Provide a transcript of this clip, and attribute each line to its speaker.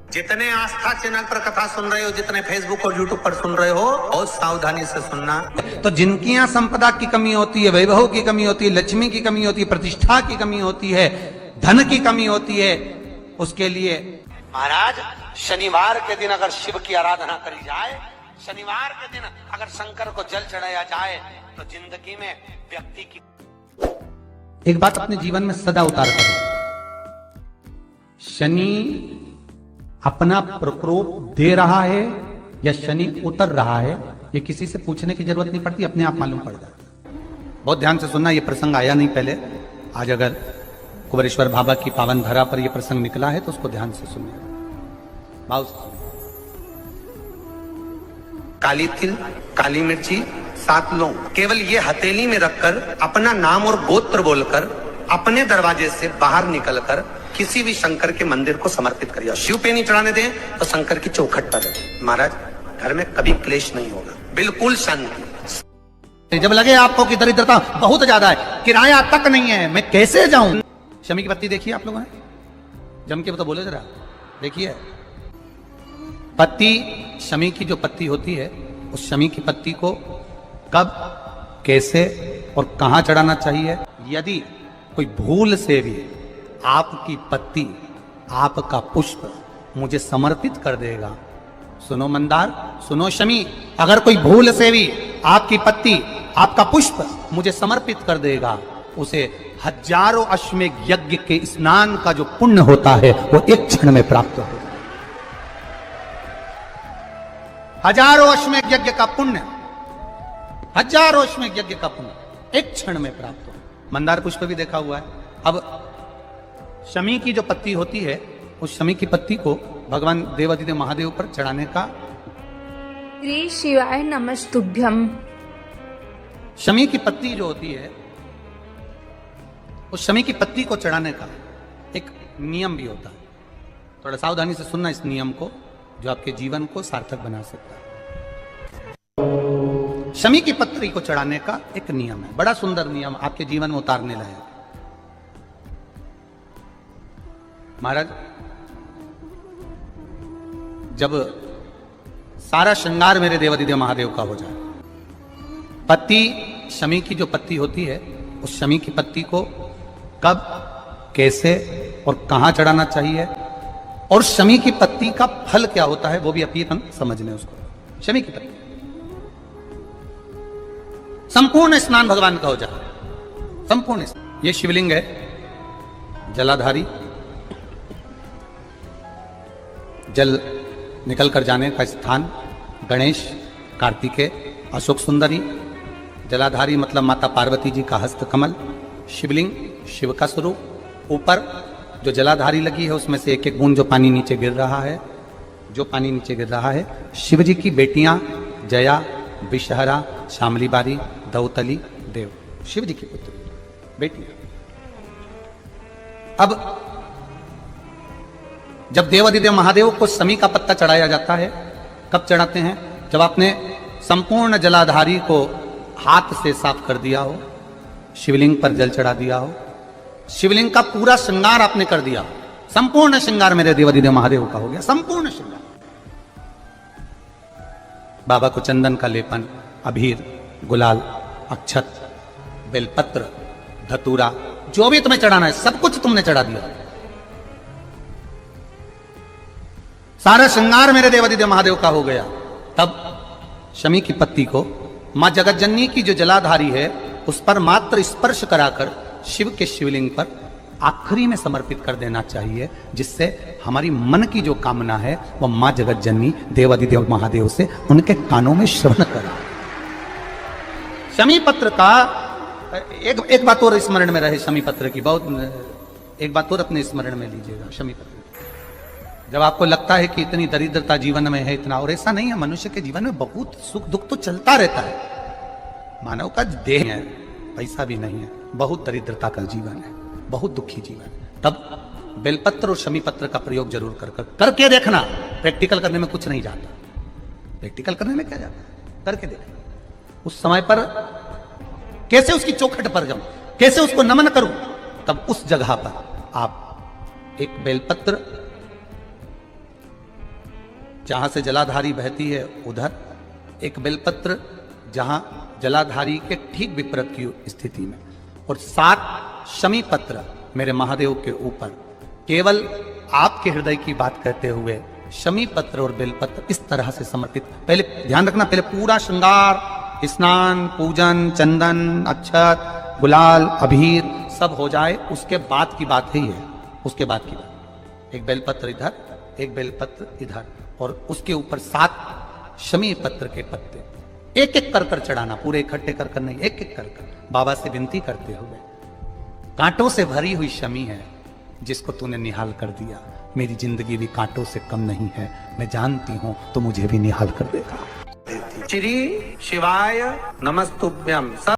Speaker 1: जितने आस्था चैनल पर कथा सुन रहे हो, जितने फेसबुक और यूट्यूब पर सुन रहे हो, बहुत सावधानी से सुनना। तो जिनकी यहाँ संपदा की कमी होती है, वैभव की कमी होती है, लक्ष्मी की कमी होती है, प्रतिष्ठा की कमी होती है, धन की कमी होती है, उसके लिए महाराज शनिवार के दिन अगर शिव की आराधना करी जाए, शनिवार के दिन अगर शंकर को जल चढ़ाया जाए, तो जिंदगी में व्यक्ति की एक बात अपने जीवन में सदा उतार करो, शनि अपना प्रकोप दे रहा है या शनि उतर रहा है, ये किसी से पूछने की जरूरत नहीं पड़ती, अपने आप मालूम पड़ जाता है। बहुत ध्यान से सुनना, ये प्रसंग आया नहीं पहले, आज अगर कुबेरेश्वर बाबा की पावन धरा पर यह प्रसंग निकला है तो उसको ध्यान से सुनिए, भाव से सुनिए। काली तिल, काली मिर्ची, 7 लौंग, केवल ये हथेली में रखकर अपना नाम और गोत्र बोलकर अपने दरवाजे से बाहर निकलकर किसी भी शंकर के मंदिर को समर्पित करिए। शिव पे नहीं चढ़ाने दें तो शंकर की चौखट पर रखें। महाराज घर में कभी क्लेश नहीं होगा, बिल्कुल शांति। जब लगे आपको कि दरिद्रता बहुत ज्यादा है, किराया तक नहीं है, मैं कैसे जाऊं, शमी की पत्ती देखिए आप लोगों ने, जम के तो बोले जरा, देखिए पत्ती, शमी की जो पत्ती होती है, उस शमी की पत्ती को कब, कैसे और कहां चढ़ाना चाहिए। यदि कोई भूल से भी आपकी पत्ती, आपका पुष्प मुझे समर्पित कर देगा, सुनो मंदार, सुनो शमी, अगर कोई भूल से भी आपकी पत्ती, आपका पुष्प मुझे समर्पित कर देगा, उसे हजारों अश्वमेध यज्ञ के स्नान का जो पुण्य होता है वो एक क्षण में प्राप्त होगा। हजारों अश्वमेध यज्ञ का पुण्य, हजारों अश्वमेध यज्ञ का पुण्य एक क्षण में प्राप्त हो। मंदार पुष्प भी देखा हुआ है। अब शमी की जो पत्ती होती है, उस शमी की पत्ती को भगवान देवादिदेव महादेव पर चढ़ाने का,
Speaker 2: श्री शिवाय नमस्तुभ्यम।
Speaker 1: शमी की पत्ती जो होती है, उस शमी की पत्ती को चढ़ाने का एक नियम भी होता है। थोड़ा सावधानी से सुनना इस नियम को, जो आपके जीवन को सार्थक बना सकता है। शमी की पत्री को चढ़ाने का एक नियम है, बड़ा सुंदर नियम, आपके जीवन में उतारने लायक। महाराज जब सारा श्रृंगार मेरे देवादिदेव महादेव का हो जाए, पत्ती, शमी की जो पत्ती होती है, उस शमी की पत्ती को कब, कैसे और कहां चढ़ाना चाहिए, और शमी की पत्ती का फल क्या होता है वो भी अभी हम समझ लें उसको। शमी की पत्ती, संपूर्ण स्नान भगवान का हो जाए, संपूर्ण स्नान। ये शिवलिंग है, जलाधारी, जल निकल कर जाने का स्थान, गणेश, कार्तिकेय, अशोक सुंदरी, जलाधारी मतलब माता पार्वती जी का हस्त कमल, शिवलिंग, शिव का स्वरूप, ऊपर जो जलाधारी लगी है उसमें से एक एक बूंद जो पानी नीचे गिर रहा है, जो पानी नीचे गिर रहा है, शिव जी की बेटियां जया, विषहरा, शामली बारी, दौतली, देव, शिव जी की पुत्री बेटियां। अब जब देवादिदेव महादेव को शमी का पत्ता चढ़ाया जाता है, कब चढ़ाते हैं, जब आपने संपूर्ण जलाधारी को हाथ से साफ कर दिया हो, शिवलिंग पर जल चढ़ा दिया हो, शिवलिंग का पूरा श्रृंगार आपने कर दिया, संपूर्ण श्रृंगार मेरे देवादिदेव महादेव का हो गया, संपूर्ण श्रृंगार। बाबा को चंदन का लेपन, अबीर, गुलाल, अक्षत, बेलपत्र, धतूरा, जो भी तुम्हें चढ़ाना है सब कुछ तुमने चढ़ा दिया, सारा श्रृंगार मेरे देवादिदेव महादेव का हो गया। तब शमी की पत्ती को मां जगतजननी की जो जलाधारी है उस पर मात्र स्पर्श कराकर शिव के शिवलिंग पर आखिरी में समर्पित कर देना चाहिए, जिससे हमारी मन की जो कामना है वह मां जगतजननी देवादिदेव महादेव से उनके कानों में श्रवण करें। शमी पत्र का एक बात और स्मरण में रहे, शमी पत्र की बहुत एक बात और अपने स्मरण में लीजिएगा। शमी पत्र जब आपको लगता है कि इतनी दरिद्रता जीवन में है, इतना, और ऐसा नहीं है, मनुष्य के जीवन में बहुत सुख दुख तो चलता रहता है, मानव का देह है, पैसा भी नहीं है, बहुत दरिद्रता का जीवन है, बहुत दुखी जीवन है, तब बेलपत्र और शमी पत्र का प्रयोग जरूर करके देखना। प्रैक्टिकल करने में कुछ नहीं जाता, प्रैक्टिकल करने में क्या जाता है, करके देखना। उस समय पर कैसे उसकी चौखट पर जाऊं, कैसे उसको नमन करूं, तब उस जगह पर आप एक बेलपत्र जहां से जलाधारी बहती है उधर, एक बेलपत्र जहां जलाधारी के ठीक विपरीत की स्थिति में, और 7 शमी पत्र मेरे महादेव के ऊपर। केवल आपके हृदय की बात कहते हुए शमी पत्र और बेलपत्र इस तरह से समर्पित। पहले ध्यान रखना, पहले पूरा श्रृंगार, स्नान, पूजन, चंदन, अक्षत, गुलाल, अबीर सब हो जाए, उसके बाद की बात ही है। उसके बाद की बात, एक बेलपत्र इधर, एक बेलपत्र इधर, और उसके ऊपर 7 शमी पत्र के पत्ते एक एक कर चढ़ाना, पूरे इकट्ठे कर नहीं, एक एक कर बाबा से विनती करते हुए। कांटों से भरी हुई शमी है जिसको तूने निहाल कर दिया, मेरी जिंदगी भी कांटों से कम नहीं है, मैं जानती हूं तो मुझे भी निहाल कर देगा। श्री शिवाय नमस्तुभ्यम।